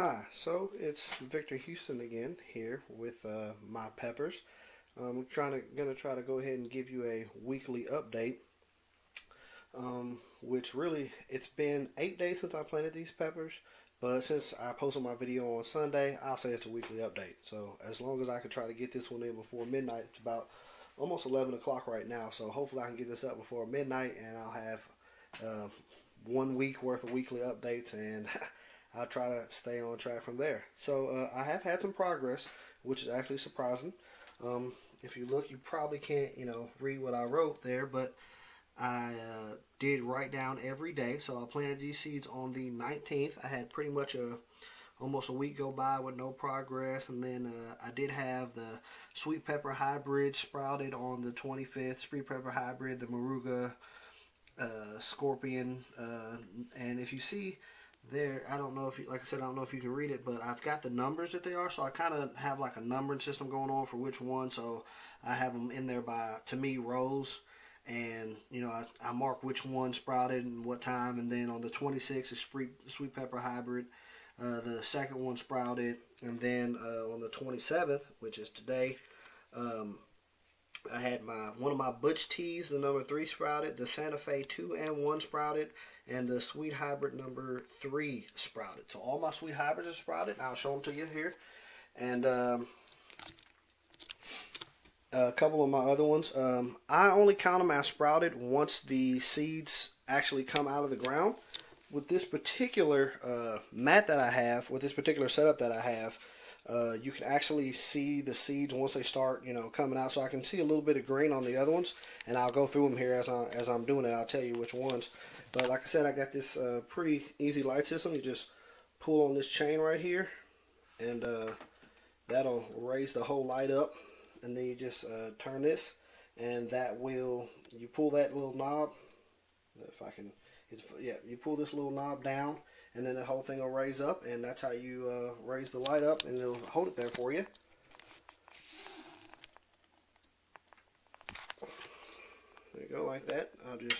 Hi, so it's Victor Houston again here with my peppers. I'm gonna try to go ahead and give you a weekly update. Which really it's been 8 days since I planted these peppers, but since I posted my video on Sunday, I'll say it's a weekly update. So as long as I can try to get this one in before midnight, it's about almost 11 o'clock right now. So hopefully I can get this up before midnight, and I'll have uh, 1 week worth of weekly updates, and I'll try to stay on track from there. So I have had some progress, which is actually surprising. If you look, you probably can't, read what I wrote there, but I did write down every day. So I planted these seeds on the 19th. I had pretty much almost a week go by with no progress, and then I did have the sweet pepper hybrid sprouted on the 25th. Sweet pepper hybrid, the Moruga scorpion, and if you see there, I don't know if you, like I said, I don't know if you can read it, but I've got the numbers that they are, so I kind of have like a numbering system going on for which one. So I have them in there by, to me, rows, and I mark which one sprouted and what time, and then on the 26th is sweet pepper hybrid. The second one sprouted, and then on the 27th, which is today, um, I had my one of my Butch Teas, the number three sprouted, the Santa Fe 2 and 1 sprouted, and the Sweet Hybrid number three sprouted. So all my Sweet Hybrids are sprouted. I'll show them to you here, and a couple of my other ones. I only count them as sprouted once the seeds actually come out of the ground. With this particular mat that I have, with this particular setup that I have, you can actually see the seeds once they start, coming out. So I can see a little bit of green on the other ones, and I'll go through them here as I'm doing it. I'll tell you which ones. But like I said, I got this pretty easy light system. You just pull on this chain right here, and that'll raise the whole light up. And then you just turn this, and that will, you pull that little knob. If I can, yeah, you pull this little knob down, and then the whole thing will raise up, and that's how you raise the light up, and it'll hold it there for you. There you go, like that. I'll just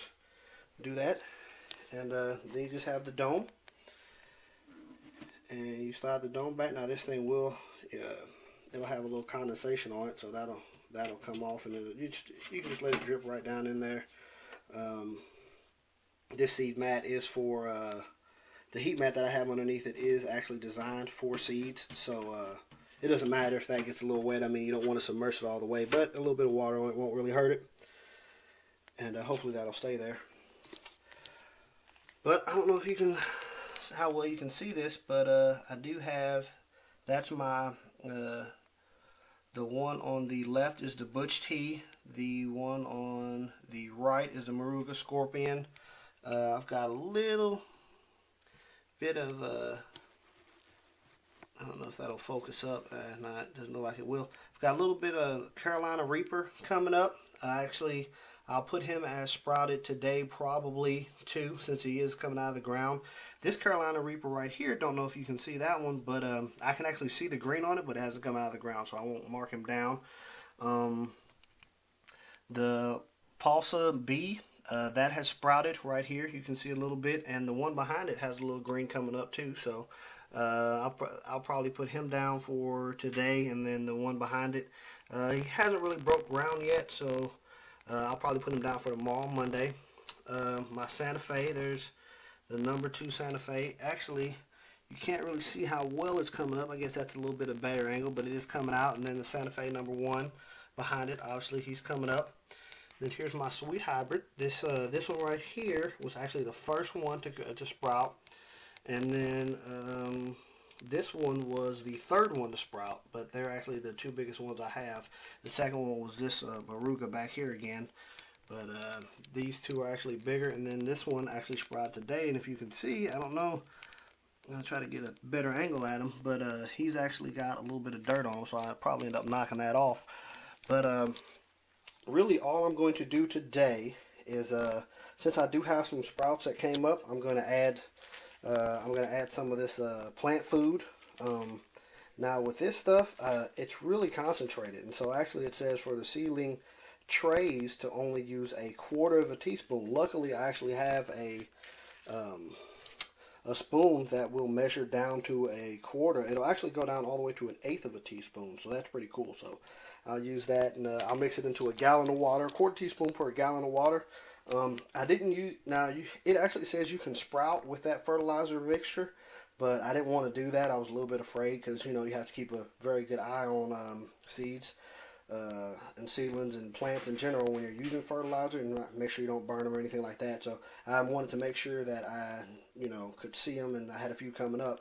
do that, and then you just have the dome, and you slide the dome back. Now this thing will, it'll have a little condensation on it, so that'll come off, and you can just let it drip right down in there. This seed mat is for the heat mat that I have underneath it is actually designed for seeds, so it doesn't matter if that gets a little wet. I mean, you don't want to submerge it all the way, but a little bit of water on it won't really hurt it, and hopefully that'll stay there. But I don't know if you can, how well you can see this, but I do have, that's my, the one on the left is the Butch Tea, the one on the right is the Moruga Scorpion. I've got a little bit of I don't know if that'll focus up. No, it doesn't look like it will. I've got a little bit of Carolina Reaper coming up. I'll put him as sprouted today, probably too, since he is coming out of the ground. This Carolina Reaper right here, don't know if you can see that one, but I can actually see the green on it, but it hasn't come out of the ground, so I won't mark him down. The Pulsa B, that has sprouted right here. You can see a little bit, and the one behind it has a little green coming up too. So I'll probably put him down for today, and then the one behind it, he hasn't really broke ground yet, so I'll probably put him down for tomorrow, Monday. My Santa Fe, there's the number 2 Santa Fe. Actually, you can't really see how well it's coming up. I guess that's a little bit of better angle, but it is coming out. And then the Santa Fe number 1 behind it, obviously he's coming up. Then here's my Sweet Hybrid. This one right here was actually the first one to sprout, and then this one was the third one to sprout. But they're actually the 2 biggest ones I have. The second one was this Moruga back here again, but these 2 are actually bigger. And then this one actually sprouted today. And if you can see, I don't know, I'm gonna try to get a better angle at him, but he's actually got a little bit of dirt on him, so I'll probably end up knocking that off. But really all I'm going to do today is, since I do have some sprouts that came up, I'm going to add some of this plant food. Now with this stuff, it's really concentrated, and so actually it says for the seedling trays to only use 1/4 of a teaspoon. Luckily, I actually have a spoon that will measure down to a quarter. It'll actually go down all the way to an eighth of a teaspoon, so that's pretty cool. So I'll use that, and I'll mix it into a gallon of water, a quarter teaspoon per gallon of water. I didn't use, it actually says you can sprout with that fertilizer mixture, but I didn't want to do that. I was a little bit afraid because, you have to keep a very good eye on seeds and seedlings and plants in general when you're using fertilizer, and make sure you don't burn them or anything like that. So I wanted to make sure that I, could see them, and I had a few coming up.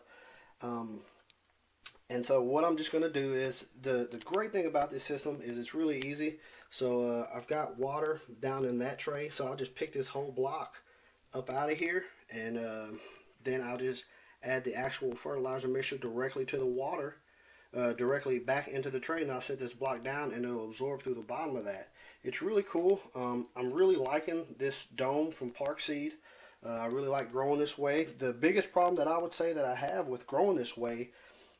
And so what I'm just going to do is, the great thing about this system is it's really easy. So I've got water down in that tray, so I'll just pick this whole block up out of here, and then I'll just add the actual fertilizer mixture directly to the water, directly back into the tray, and I'll set this block down, and it'll absorb through the bottom of that. It's really cool. I'm really liking this dome from Park Seed. I really like growing this way. The biggest problem that I would say that I have with growing this way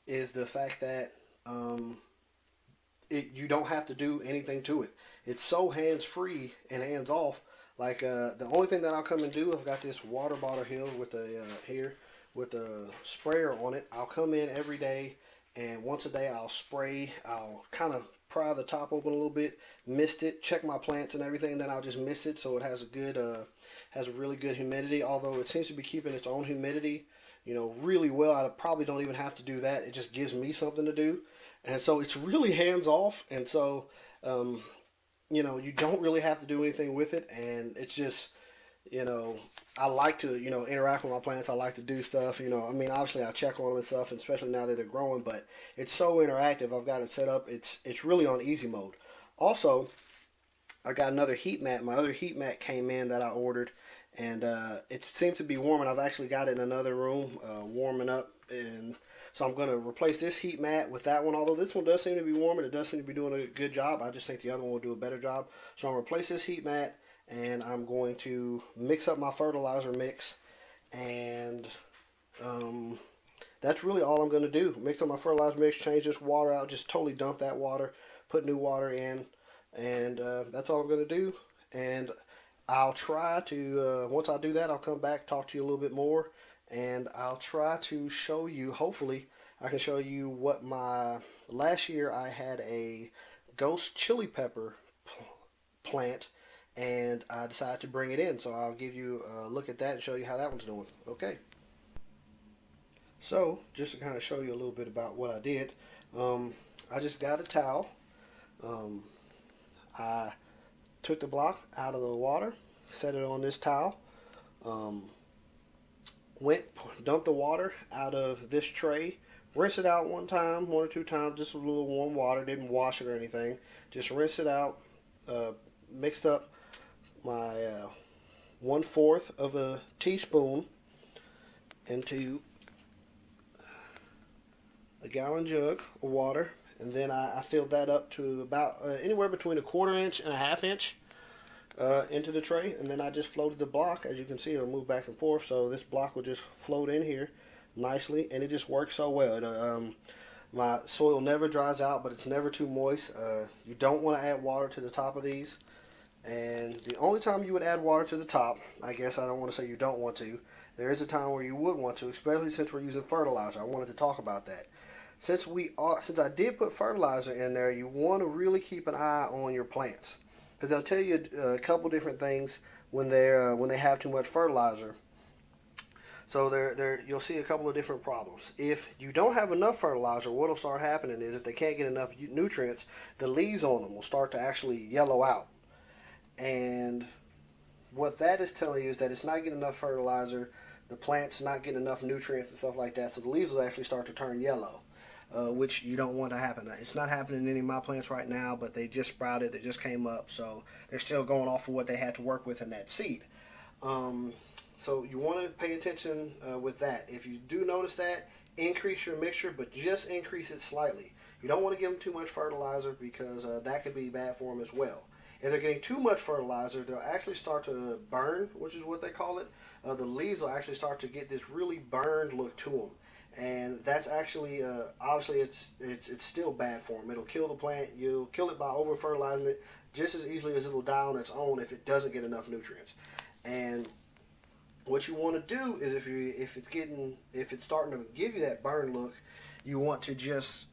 is the fact that you don't have to do anything to it. It's so hands-free and hands-off. Like the only thing that I'll come and do, I've got this water bottle here with a sprayer on it. I'll come in every day, and once a day I'll spray. I'll kind of pry the top open a little bit, mist it, check my plants and everything, and then I'll just mist it so it has a really good humidity. Although it seems to be keeping its own humidity, really well. I probably don't even have to do that. It just gives me something to do, and so it's really hands off. And so, you don't really have to do anything with it, and it's just, I like to, interact with my plants. I like to do stuff, obviously I check on them and stuff, and especially now that they're growing, but it's so interactive. I've got it set up. It's really on easy mode. Also, I got another heat mat. My other heat mat came in that I ordered, and it seems to be warming. I've actually got it in another room, warming up, and so I'm going to replace this heat mat with that one. Although this one does seem to be warm, and it does seem to be doing a good job. I just think the other one will do a better job. So I'm going to replace this heat mat, and I'm going to mix up my fertilizer mix, and that's really all I'm going to do. Mix up my fertilizer mix, change this water out, just totally dump that water, put new water in, and that's all I'm going to do. And I'll try to, once I do that, I'll come back, talk to you a little bit more, and I'll try to show you, hopefully, I can show you what last year I had a ghost chili pepper plant, and I decided to bring it in. So I'll give you a look at that and show you how that one's doing. Okay. So, just to kind of show you a little bit about what I did, I just got a towel. I took the block out of the water, set it on this towel, dumped the water out of this tray, rinse it out one or two times, just a little warm water, didn't wash it or anything, just rinse it out, mixed up my 1/4 of a teaspoon into a gallon jug of water, and then I filled that up to about anywhere between a 1/4 inch and a 1/2 inch into the tray, and then I just floated the block. As you can see, it'll move back and forth, so this block will just float in here nicely, and it just works so well. My soil never dries out, but it's never too moist. You don't want to add water to the top of these, and the only time you would add water to the top, I guess I don't want to say you don't want to, there is a time where you would want to, especially since we're using fertilizer. I wanted to talk about that. Since I did put fertilizer in there, you want to really keep an eye on your plants, because they'll tell you a couple different things when they have too much fertilizer. So you'll see a couple of different problems. If you don't have enough fertilizer, what'll start happening is if they can't get enough nutrients, the leaves on them will start to actually yellow out. And what that is telling you is that it's not getting enough fertilizer, the plant's not getting enough nutrients and stuff like that, so the leaves will actually start to turn yellow, which you don't want to happen. It's not happening in any of my plants right now, but they just sprouted, they just came up, so they're still going off of what they had to work with in that seed. So you want to pay attention with that. If you do notice that, increase your mixture, but just increase it slightly. You don't want to give them too much fertilizer, because that could be bad for them as well. If they're getting too much fertilizer, they'll actually start to burn, which is what they call it. The leaves will actually start to get this really burned look to them, and that's actually obviously it's still bad for them. It'll kill the plant. You'll kill it by over fertilizing it just as easily as it'll die on its own if it doesn't get enough nutrients. And What you want to do is if it's starting to give you that burn look, you want to just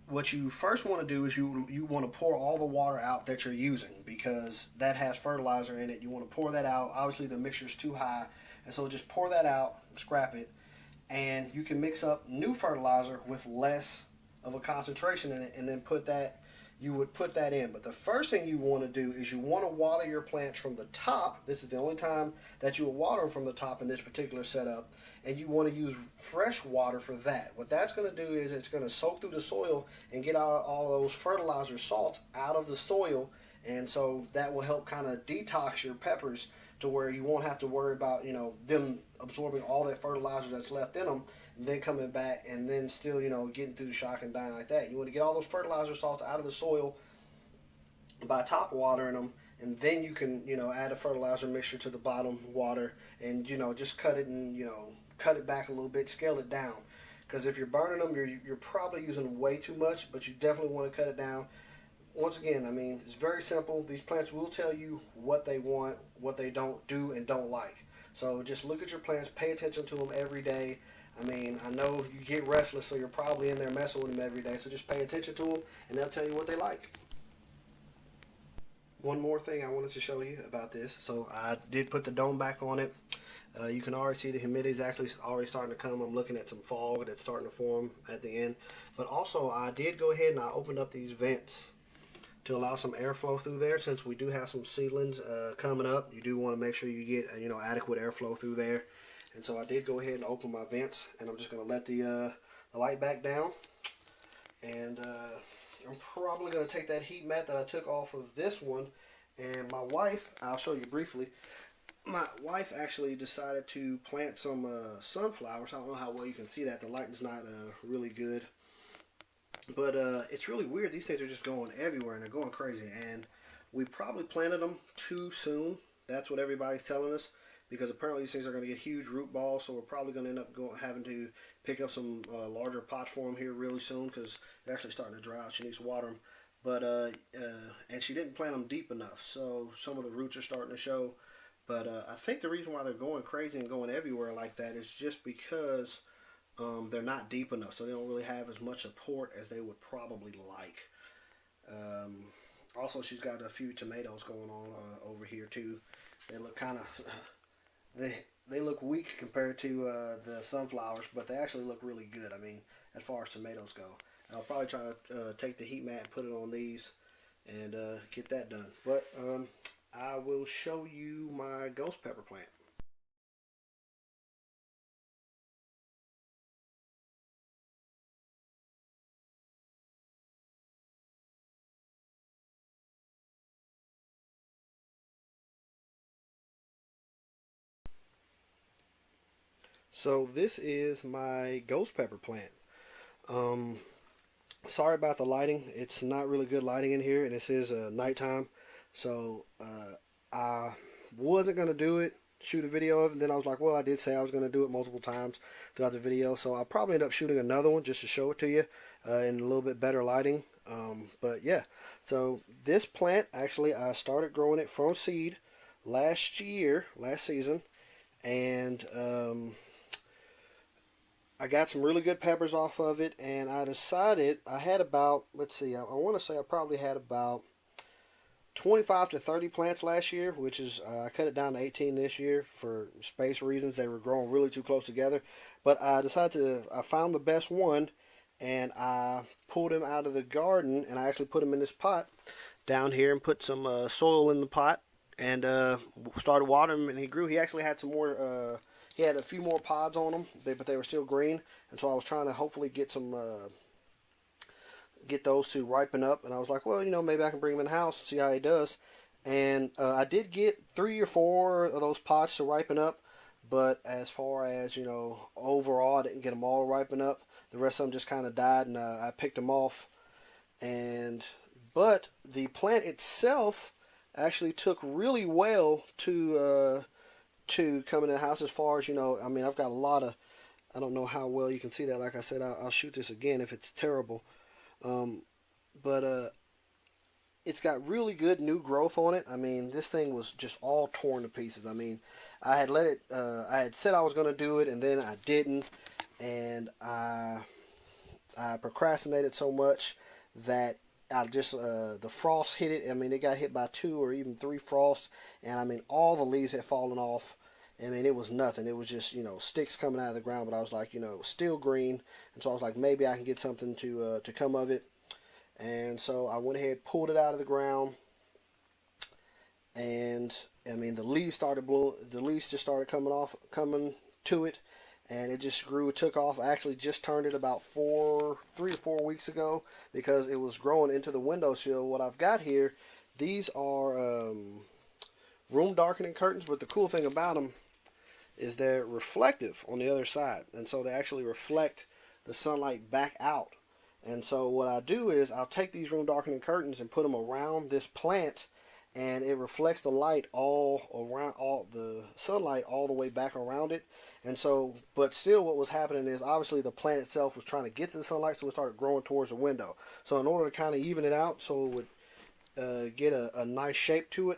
what you first want to do is you want to pour all the water out that you're using, because that has fertilizer in it. You want to pour that out. Obviously, the mixture's too high, and so just pour that out, scrap it, and you can mix up new fertilizer with less of a concentration in it, and then you would put that in. But the first thing you want to do is you want to water your plants from the top. This is the only time that you will water them from the top in this particular setup, and you want to use fresh water for that. What that's going to do is it's going to soak through the soil and get all those fertilizer salts out of the soil, and so that will help kind of detox your peppers to where you won't have to worry about them absorbing all that fertilizer that's left in them, and then coming back and then still getting through the shock and dying like that. You want to get all those fertilizer salts out of the soil by top watering them, and then you can add a fertilizer mixture to the bottom water, and just cut it and cut it back a little bit, scale it down, because if you're burning them, you're probably using way too much, but you definitely want to cut it down. Once again, I mean, it's very simple. These plants will tell you what they want, what they don't do and don't like. So just look at your plants, pay attention to them every day. I mean, I know you get restless, so you're probably in there messing with them every day. So just pay attention to them, and they'll tell you what they like. One more thing I wanted to show you about this. So I did put the dome back on it. You can already see the humidity is actually already starting to come. I'm looking at some fog that's starting to form at the end. But also, I did go ahead and I opened up these vents to allow some airflow through there. Since we do have some seedlings coming up, you do want to make sure you get adequate airflow through there. And so I did go ahead and open my vents, and I'm just going to let the light back down. And I'm probably going to take that heat mat that I took off of this one, and my wife, I'll show you briefly, my wife actually decided to plant some sunflowers. I don't know how well you can see that. The lighting's not really good. But it's really weird. These things are just going everywhere, and they're going crazy. And we probably planted them too soon. That's what everybody's telling us, because apparently these things are going to get huge root balls. So we're probably going to end up having to pick up some larger pots for them here really soon, because they're actually starting to dry out. She needs to water them. But and she didn't plant them deep enough, so some of the roots are starting to show. But I think the reason why they're going crazy and going everywhere like that is just because they're not deep enough, so they don't really have as much support as they would probably like. Also, she's got a few tomatoes going on over here too. They look kind of they look weak compared to the sunflowers, but they actually look really good. I mean, as far as tomatoes go, I'll probably try to take the heat mat and put it on these and get that done. But I will show you my ghost pepper plant. So this is my ghost pepper plant. Um, Sorry about the lighting. It's not really good lighting in here, and this is nighttime. So I wasn't gonna do it, shoot a video of it. And then I was like, well, I did say I was gonna do it multiple times throughout the video, so I'll probably end up shooting another one just to show it to you in a little bit better lighting. But yeah, so this plant actually I started growing it from seed last season, and I got some really good peppers off of it, and I decided I had about, let's see, I want to say I probably had about 25 to 30 plants last year, which is, I cut it down to 18 this year for space reasons. They were growing really too close together. But I found the best one, and I pulled him out of the garden, and I actually put him in this pot down here and put some soil in the pot, and started watering him, and he grew. He actually had some more, he had a few more pods on them, but they were still green, and so I was trying to hopefully get those to ripen up, and I was like, well, maybe I can bring him in the house and see how he does. And I did get 3 or 4 of those pots to ripen up, but as far as overall, I didn't get them all to ripen up. The rest of them just kind of died, and I picked them off. But the plant itself actually took really well to come in the house. As far as I mean, I've got a lot of, I don't know how well you can see that. Like I said, I'll shoot this again if it's terrible. But it's got really good new growth on it. I mean, this thing was just all torn to pieces. I mean, I had let it. I had said I was going to do it, and then I didn't, and I procrastinated so much that I just the frost hit it. I mean, it got hit by 2 or even 3 frosts, and I mean all the leaves had fallen off. I mean, it was nothing. It was just sticks coming out of the ground. But I was like, still green, and so I was like, maybe I can get something to come of it. And so I went ahead, pulled it out of the ground, and I mean the leaves started blowing. The leaves just started coming to it, and it just grew. It took off. I actually just turned it about 3 or 4 weeks ago because it was growing into the windowsill. What I've got here, these are room darkening curtains, but the cool thing about them is they're reflective on the other side, and so they actually reflect the sunlight back out. And so what I do is I'll take these room darkening curtains and put them around this plant, and it reflects the light all around, all the sunlight all the way back around it. And so, but still what was happening is obviously the plant itself was trying to get to the sunlight, so it started growing towards the window. So in order to kind of even it out so it would get a nice shape to it,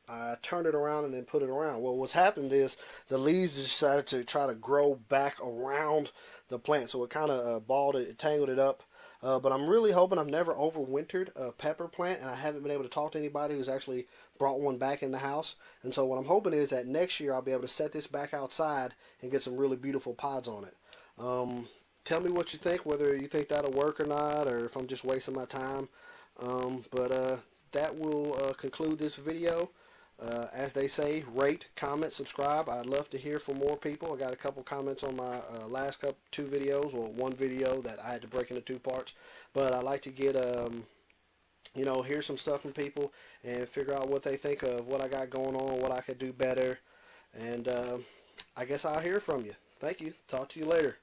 I turned it around and then put it around. Well, what's happened is the leaves decided to try to grow back around the plant, so it kind of balled it, tangled it up. But I'm really hoping. I've never overwintered a pepper plant, and I haven't been able to talk to anybody who's actually brought one back in the house. And so what I'm hoping is that next year I'll be able to set this back outside and get some really beautiful pods on it. Tell me what you think, whether you think that'll work or not, or if I'm just wasting my time. But that will conclude this video. As they say, rate, comment, subscribe. I'd love to hear from more people. I got a couple comments on my last 2 videos, or one video that I had to break into 2 parts. But I like to get, hear some stuff from people and figure out what they think of what I got going on, what I could do better. And I guess I'll hear from you. Thank you. Talk to you later.